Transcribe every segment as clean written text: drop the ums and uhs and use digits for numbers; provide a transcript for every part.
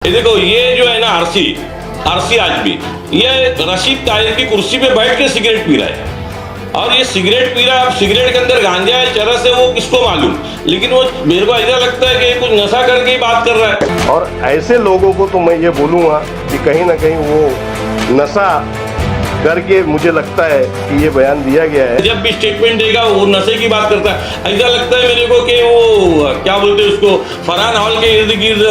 ये देखो, ये जो है ना आरसी आदमी, ये रशीद ताहिर की कुर्सी पे बैठ के सिगरेट पी रहा है। और ये सिगरेट पी रहा है, अब सिगरेट के अंदर गांजा है, चरस है, वो किसको मालूम। लेकिन वो मेरे को ऐसा लगता है कि कुछ नशा करके ही बात कर रहा है। और ऐसे लोगों को तो मैं ये बोलूँगा कि कहीं ना कहीं वो नशा करके, मुझे लगता है कि ये बयान दिया गया है। जब भी स्टेटमेंट देगा वो नशे की बात करता है। ऐसा लगता है मेरे को कि वो क्या बोलते हैं उसको, फरहान हॉल के इर्द गिर्द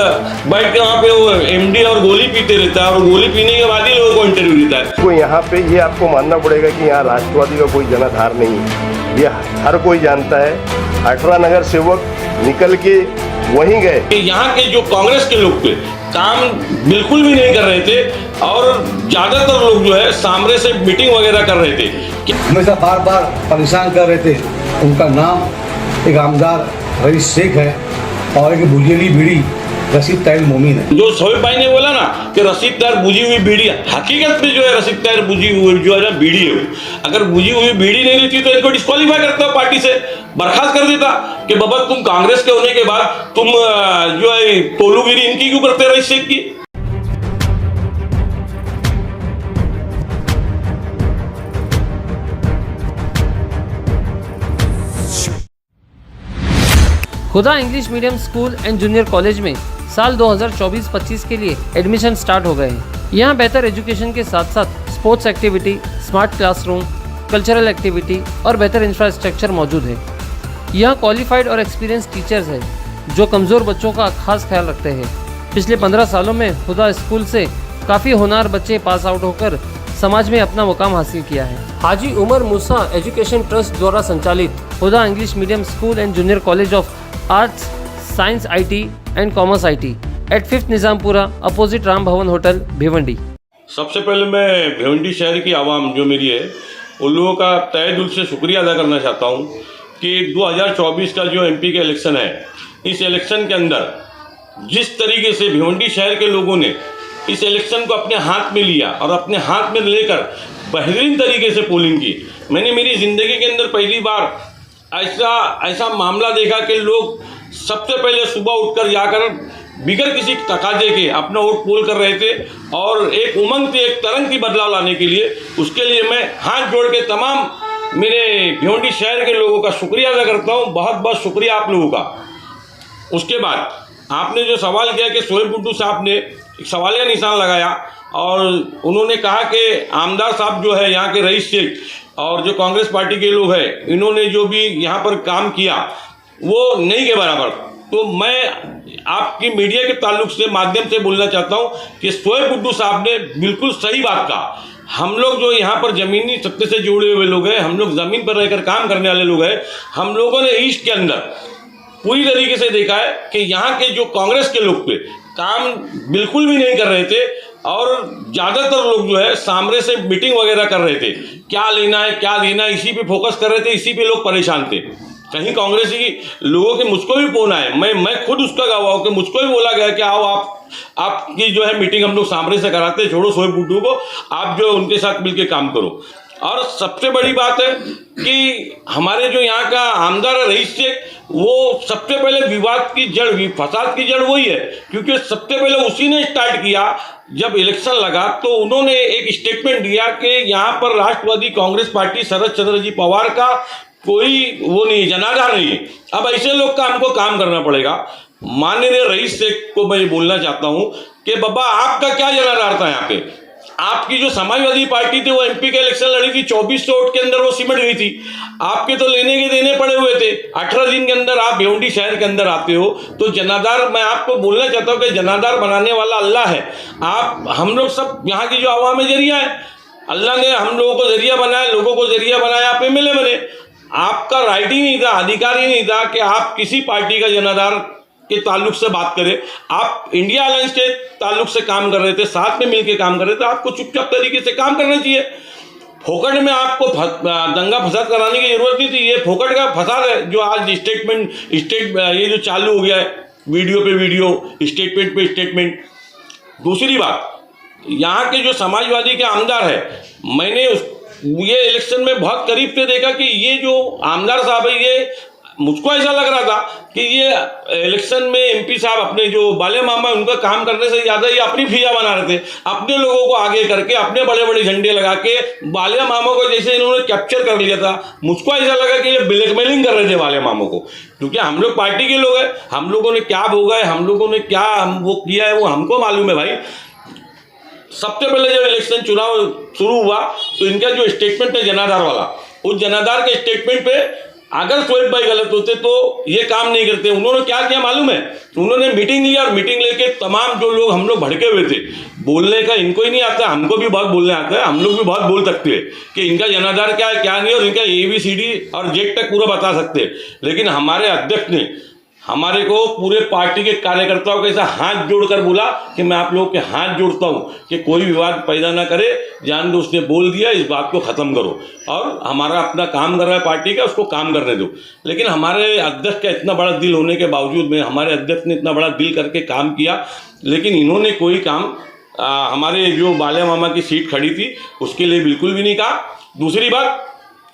बैठ के वहाँ पे वो एमडी और गोली पीते रहता है, और गोली पीने के बाद ही लोगों को इंटरव्यू देता है। तो यहाँ पे ये आपको मानना पड़ेगा कि यहाँ राष्ट्रवादी का कोई जनाधार नहीं है, ये हर कोई जानता है। 18 नगर सेवक निकल के वहीं गए। यहाँ के जो कांग्रेस के लोग थे काम बिल्कुल भी नहीं कर रहे थे, और ज्यादातर लोग जो है सामने से मीटिंग वगैरह कर रहे थे। हमेशा बार बार परेशान कर रहे थे। उनका नाम एक आमदार रईस शेख है और एक बुझेली बीड़ी रशीद ताहिर मोमीन है। जो शोएब भाई ने बोला ना कि रशीद ताहिर बुझी हुई बीड़ी, हकीकत में जो है रशीद ताहिर बुझी हुई जो है ना बीड़ी है। अगर बुझी हुई बीड़ी नहीं रहती तो इनको डिस्क्वालीफाई करता, पार्टी से बर्खास्त कर देता कि बाबा तुम कांग्रेस के होने के बाद तुम जो है टोलूगिरी इनकी क्यों करते रईस शेख की। खुदा English medium school and junior college में साल 2024-25 के लिए एडमिशन स्टार्ट हो गए हैं। यहाँ बेहतर एजुकेशन के साथ साथ sports activity, smart classroom, cultural activity और बेहतर इंफ्रास्ट्रक्चर मौजूद है। यहाँ क्वालिफाइड और एक्सपीरियंस टीचर्स हैं जो कमज़ोर बच्चों का खास ख्याल रखते हैं। पिछले 15 सालों में खुदा स्कूल से काफ़ी होनहार बच्चे पास आउट होकर समाज में अपना मुकाम हासिल किया है। हाजी उमर मूसा एजुकेशन ट्रस्ट द्वारा संचालित Khuda English medium school and junior college of arts, science IT and commerce IT at 5th Nizampura opposite Ram Bhavan hotel Bhiwandi. सबसे पहले मैं भिवंडी शहर की आवाम जो मेरी है उन लोगों का तहे दिल से शुक्रिया अदा करना चाहता हूँ कि 2024 का जो MP का इलेक्शन है, इस इलेक्शन के अंदर जिस तरीके से भिवंडी शहर के लोगों ने इस इलेक्शन को अपने हाथ में लिया और अपने हाथ में लेकर बेहतरीन तरीके से पोलिंग की। मैंने मेरी ज़िंदगी के अंदर पहली बार ऐसा मामला देखा कि लोग सबसे पहले सुबह उठकर जाकर बिगर किसी तकाजे के अपना वोट पोल कर रहे थे, और एक उमंग थी, एक तरंग थी बदलाव लाने के लिए। उसके लिए मैं हाथ जोड़ के तमाम मेरे भिवंडी शहर के लोगों का शुक्रिया अदा करता हूँ। बहुत बहुत शुक्रिया आप लोगों का। उसके बाद आपने जो सवाल किया कि शोएब गुड्डू साहब ने एक सवालिया निशान लगाया, और उन्होंने कहा कि आमदार साहब जो है यहाँ के रईस शेख और जो कांग्रेस पार्टी के लोग हैं, इन्होंने जो भी यहाँ पर काम किया वो नहीं के बराबर। तो मैं आपकी मीडिया के ताल्लुक से माध्यम से बोलना चाहता हूँ कि शोएब गुड्डू साहब ने बिल्कुल सही बात कहा। हम लोग जो यहाँ पर ज़मीनी सत्ते से जुड़े हुए लोग हैं, हम लोग ज़मीन पर रहकर काम करने वाले लोग हैं, हम लोगों ने ईस्ट के अंदर पूरी तरीके से देखा है कि यहाँ के जो कांग्रेस के लोग थे काम बिल्कुल भी नहीं कर रहे थे, और ज़्यादातर लोग जो है सामने से मीटिंग वगैरह कर रहे थे, क्या लेना है क्या देना है, इसी पे फोकस कर रहे थे, इसी पे लोग परेशान थे। कहीं कांग्रेसी लोगों के मुझको भी फोन आए, मैं खुद उसका गवाह हूँ कि मुझको भी बोला गया कि आओ आपकी जो है मीटिंग हम लोग सामने से कराते हैं, छोड़ो शोएब गुड्डू को, आप जो उनके साथ मिलकर काम करो। और सबसे बड़ी बात है कि हमारे जो यहाँ का आमदार है रईस शेख, वो सबसे पहले विवाद की जड़, फसाद की जड़ वही है, क्योंकि सबसे पहले उसी ने स्टार्ट किया। जब इलेक्शन लगा तो उन्होंने एक स्टेटमेंट दिया कि यहाँ पर राष्ट्रवादी कांग्रेस पार्टी शरद चंद्र जी पवार का कोई वो नहीं, जनाधार नहीं है। अब ऐसे लोग का हमको काम करना पड़ेगा। माननीय रईस शेख को मैं ये बोलना चाहता हूँ कि बाबा आपका क्या जनाधार था यहाँ पे। आपकी जो समाजवादी पार्टी थी वो MP का इलेक्शन लड़ी थी, 2400 वोट के अंदर वो सिमट गई थी। आपके तो लेने के देने पड़े हुए थे। 18 दिन के अंदर आप भिवंडी शहर के अंदर आते हो, तो जनाधार, मैं आपको बोलना चाहता हूँ कि जनाधार बनाने वाला अल्लाह है। हम लोग सब यहाँ की जो आवाम जरिया है, अल्लाह ने हम लोगों को जरिया बनाया, लोगों को जरिया बनाया, आप MLA बने। आपका राइट ही नहीं था, अधिकार ही नहीं था कि आप किसी पार्टी का जनाधार के ताल्लुक से बात करें। आप इंडिया अलायंस के ताल्लुक से काम कर रहे थे, साथ में मिलकर काम कर रहे थे। आपको चुपचाप तरीके से काम करना चाहिए। फोकट में आपको दंगा फसाद कराने की जरूरत नहीं थी। ये फोकट का फसाद है जो आज ये जो चालू हो गया है, वीडियो पे वीडियो, स्टेटमेंट पे स्टेटमेंट। दूसरी बात, यहाँ के जो समाजवादी के आमदार है, मैंने ये इलेक्शन में बहुत करीब से देखा कि ये जो आमदार साहब है, ये मुझको ऐसा लग रहा था कि ये इलेक्शन में एमपी साहब अपने जो बाले मामा उनका काम करने से ज़्यादा ये अपनी फिजा बना रहे थे, अपने लोगों को आगे करके अपने बड़े बड़े झंडे लगा के बाले मामा को जैसे इन्होंने कैप्चर कर लिया था। मुझको ऐसा लगा कि ये ब्लैकमेलिंग कर रहे थे बाले मामा को, क्योंकि हम लोग पार्टी के लोग हैं, हम लोगों ने क्या भोगा है, हम लोगों ने क्या वो किया है वो हमको मालूम है भाई। सबसे पहले जब इलेक्शन चुनाव शुरू हुआ तो इनका जो स्टेटमेंट है जनाधार वाला, उस जनाधार के स्टेटमेंट पे अगर शोएब भाई गलत होते तो ये काम नहीं करते। उन्होंने क्या किया मालूम है, उन्होंने मीटिंग लिया और मीटिंग लेके तमाम जो लोग हम लोग भड़के हुए थे, बोलने का इनको ही नहीं आता, हमको भी बहुत बोलने आता है, हम लोग भी बहुत बोल सकते हैं कि इनका जनाधार क्या है क्या नहीं, और इनका ABCD और जेड तक पूरा बता सकते हैं। लेकिन हमारे अध्यक्ष ने हमारे को पूरे पार्टी के कार्यकर्ताओं के साथ हाथ जोड़कर बोला कि मैं आप लोगों के हाथ जोड़ता हूं कि कोई विवाद पैदा ना करे, जान दो उसने बोल दिया, इस बात को ख़त्म करो और हमारा अपना काम कर रहा है पार्टी का, उसको काम करने दो। लेकिन हमारे अध्यक्ष का इतना बड़ा दिल होने के बावजूद में, हमारे अध्यक्ष ने इतना बड़ा दिल करके काम किया, लेकिन इन्होंने कोई काम हमारे जो बाले मामा की सीट खड़ी थी उसके लिए बिल्कुल भी नहीं कहा। दूसरी बात,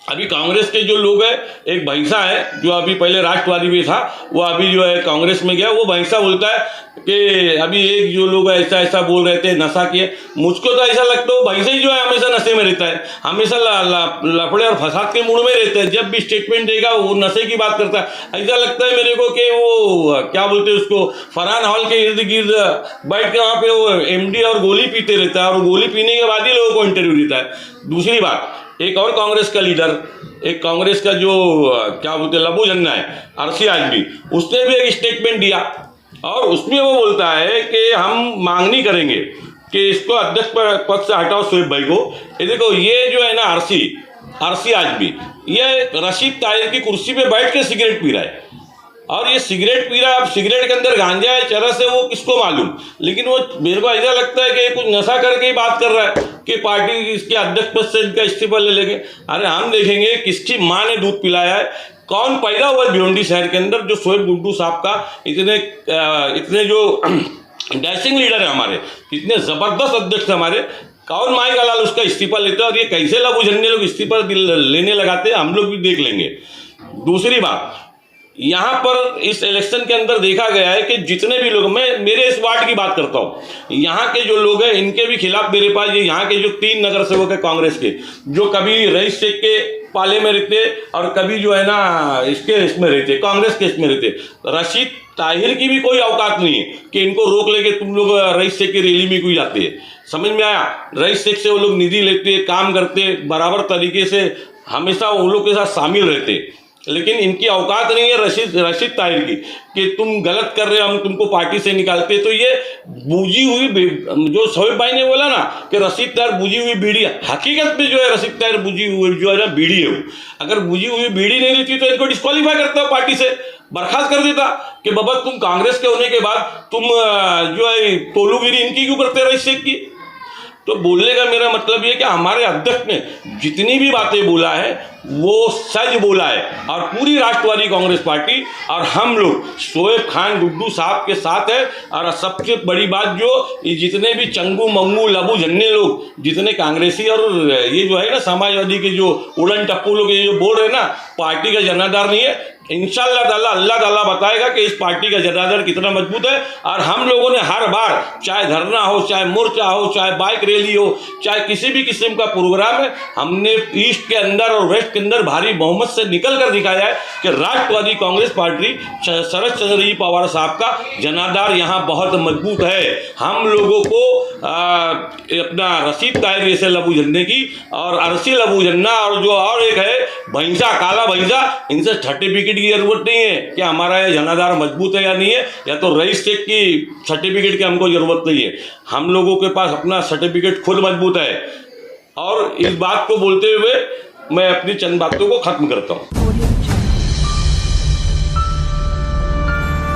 अभी कांग्रेस के जो लोग हैं, एक भैंसा है जो अभी पहले राष्ट्रवादी में था, वो अभी जो है कांग्रेस में गया, वो भैंसा बोलता है कि अभी एक जो लोग ऐसा ऐसा बोल रहे थे नशा किए। मुझको तो ऐसा लगता है वो भैंसा ही जो है हमेशा नशे में रहता है, हमेशा लफड़े और फसाद के मूड में रहता है। जब भी स्टेटमेंट देगा वो नशे की बात करता है। ऐसा लगता है मेरे को कि वो क्या बोलते हैं उसको, फरहान हॉल के इर्द गिर्द बैठ के वहाँ पे वो MD और गोली पीते रहता है, और गोली पीने के बाद ही लोगों को इंटरव्यू देता है। दूसरी बात, एक और कांग्रेस का लीडर, एक कांग्रेस का जो क्या बोलते हैं लबू जन्ना है, अरसी आजमी, उसने भी एक स्टेटमेंट दिया और उसमें वो बोलता है कि हम मांग नहीं करेंगे कि इसको अध्यक्ष पद से हटाओ शोएब भाई को। ये देखो, ये जो है ना अरसी आजमी, ये रशीद ताहिर की कुर्सी पे बैठ के सिगरेट पी रहा है, और ये सिगरेट पी रहा है। अब सिगरेट के अंदर गांजा है, चरस है, वो किसको मालूम, लेकिन वो मेरे को ऐसा लगता है कि कुछ नशा करके ही बात कर रहा है कि पार्टी इसके अध्यक्ष पद से इनका इस्तीफा ले लेंगे। अरे हम देखेंगे किसकी माँ ने दूध पिलाया है, कौन पैदा हुआ भिवंडी शहर के अंदर जो शोएब गुड्डू साहब का इतने जो डैशिंग लीडर है हमारे, इतने ज़बरदस्त अध्यक्ष हमारे, कौन माई का लाल उसका इस्तीफा लेते हैं, और ये कैसे लबू झन्ने लोग इस्तीफा लेने लगाते हैं, हम लोग भी देख लेंगे। दूसरी बात, यहाँ पर इस इलेक्शन के अंदर देखा गया है कि जितने भी लोग, मैं मेरे इस वार्ड की बात करता हूँ, यहाँ के जो लोग हैं इनके भी खिलाफ मेरे पास ये यहाँ के जो 3 नगर सेवक है कांग्रेस के, जो कभी रईस शेख के पाले में रहते और कभी जो है ना इसमें रहते, कांग्रेस के इसमें रहते। रशीद ताहिर की भी कोई औकात नहीं है कि इनको रोक लेके तुम लोग रईस शेख की रैली में क्यों जाते हैं। समझ में आया, रईस शेख से वो लोग निधि लेते, काम करते, बराबर तरीके से हमेशा उन लोग के साथ शामिल रहते, लेकिन इनकी औकात नहीं है रशीद ताहिर की कि तुम गलत कर रहे हो, हम तुमको पार्टी से निकालते। तो ये बूझी हुई, जो शोएब भाई ने बोला ना कि रशीद ताहिर बूझी हुई बीड़ी, हकीकत में जो है रशीद ताहिर बूझी हुई जो है ना बीड़ी है वो। अगर बूझी हुई बीड़ी नहीं रहती तो इनको डिस्क्वालीफाई करता हो, पार्टी से बर्खास्त कर देता कि बाबा तुम कांग्रेस के होने के बाद तुम जो है तोलूगिरी इनकी क्यों करते रईस शेख की। तो बोलने का मेरा मतलब ये कि हमारे अध्यक्ष ने जितनी भी बातें बोला है वो सच बोला है, और पूरी राष्ट्रवादी कांग्रेस पार्टी और हम लोग शोएब खान गुड्डू साहब के साथ है। और सबसे बड़ी बात, जो ये जितने भी चंगू मंगू लबू झन्ने लोग, जितने कांग्रेसी और ये जो है ना समाजवादी के जो उड़न टप्पू लोग ये जो बोल रहे हैं ना पार्टी का जनाधार नहीं है, इंशाअल्लाह ताला अल्लाह ताला बताएगा कि इस पार्टी का जनाधार कितना मजबूत है। और हम लोगों ने हर बार, चाहे धरना हो, चाहे मोर्चा हो, चाहे बाइक रैली हो, चाहे किसी भी किस्म का प्रोग्राम है, हमने ईस्ट के अंदर और वेस्ट के अंदर भारी बहुमत से निकल कर दिखाया है कि राष्ट्रवादी कांग्रेस पार्टी शरद चंद्र जी पवार साहब का जनाधार यहाँ बहुत मजबूत है। हम लोगों को अपना रशीद ताहिर जैसे लबू झन्ने की और अरसी लबू झन्ना और जो और एक है भैंसा, काला भैंसा, इनसे सर्टिफिकेट की जरूरत नहीं है कि हमारा ये जनाधार मजबूत है या नहीं है, या तो रईस शेख की सर्टिफिकेट की हमको जरूरत नहीं है। हम लोगों के पास अपना सर्टिफिकेट खुद मजबूत है। और इस बात को बोलते हुए मैं अपनी चंद बातों को खत्म करता हूँ।